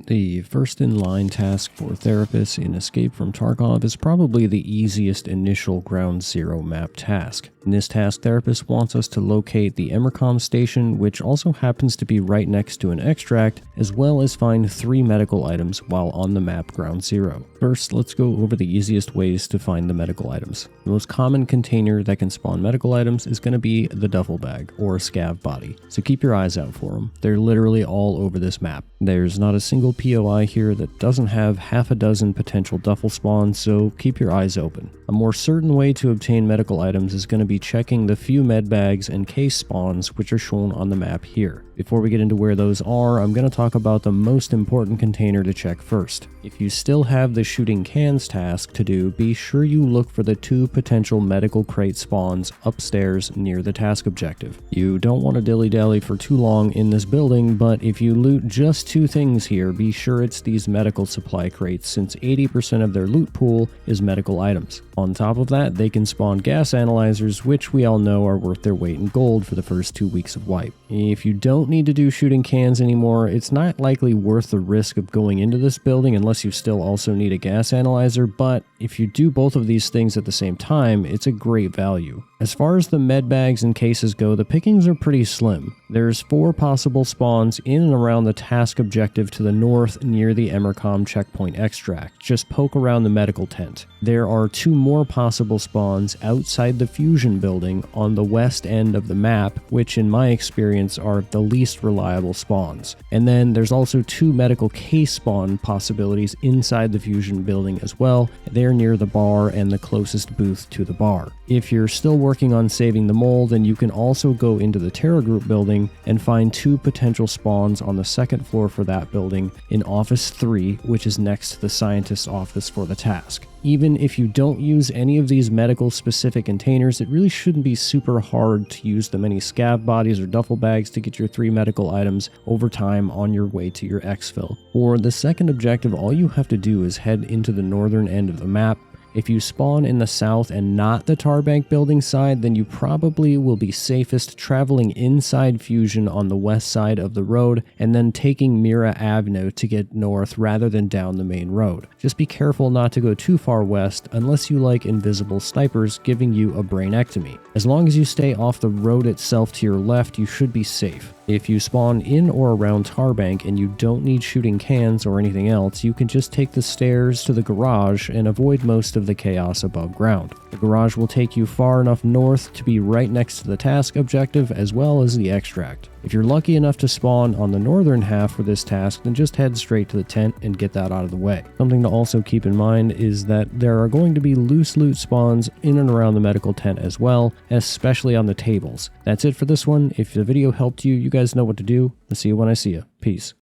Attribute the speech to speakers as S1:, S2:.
S1: The first in line task for therapists in Escape from Tarkov is probably the easiest initial Ground Zero map task. In this task, therapist wants us to locate the Emercom station, which also happens to be right next to an extract, as well as find 3 medical items while on the map Ground Zero. First, let's go over the easiest ways to find the medical items. The most common container that can spawn medical items is going to be the duffel bag or scav body, so keep your eyes out for them. They're literally all over this map. There's not a single POI here that doesn't have half a dozen potential duffel spawns, so keep your eyes open. A more certain way to obtain medical items is going to be checking the few med bags and case spawns which are shown on the map here. Before we get into where those are, I'm going to talk about the most important container to check first. If you still have the shooting cans task to do, be sure you look for the 2 potential medical crate spawns upstairs near the task objective. You don't want to dilly-dally for too long in this building, but if you loot just 2 things here, be sure it's these medical supply crates, since 80% of their loot pool is medical items. On top of that, they can spawn gas analyzers, which we all know are worth their weight in gold for the first 2 weeks of wipe. If you don't need to do shooting cans anymore, it's not likely worth the risk of going into this building unless you still also need a gas analyzer, but if you do both of these things at the same time, it's a great value. As far as the med bags and cases go, the pickings are pretty slim. There's 4 possible spawns in and around the task objective to the north near the Emercom checkpoint extract. Just poke around the medical tent. There are 2 more possible spawns outside the fusion building on the west end of the map, which in my experience are the least reliable spawns. And then there's also 2 medical case spawn possibilities inside the fusion building as well. They're near the bar and the closest booth to the bar. If you're still working on saving the mole, then you can also go into the Terra Group building and find 2 potential spawns on the 2nd floor for that building in Office 3, which is next to the scientist's office for the task. Even if you don't use any of these medical specific containers, it really shouldn't be super hard to use the many scav bodies or duffel bags to get your 3 medical items over time on your way to your exfil. For the 2nd objective, all you have to do is head into the northern end of the map. If you spawn in the south and not the Tarbank building side, then you probably will be safest traveling inside Fusion on the west side of the road and then taking Mira Avenue to get north rather than down the main road. Just be careful not to go too far west unless you like invisible snipers giving you a brainectomy. As long as you stay off the road itself to your left, you should be safe. If you spawn in or around Tarbank and you don't need shooting cans or anything else, you can just take the stairs to the garage and avoid most of the chaos above ground. The garage will take you far enough north to be right next to the task objective as well as the extract. If you're lucky enough to spawn on the northern half for this task, then just head straight to the tent and get that out of the way. Something to also keep in mind is that there are going to be loose loot spawns in and around the medical tent as well, especially on the tables. That's it for this one. If the video helped you, you guys know what to do. I'll see you when I see you. Peace.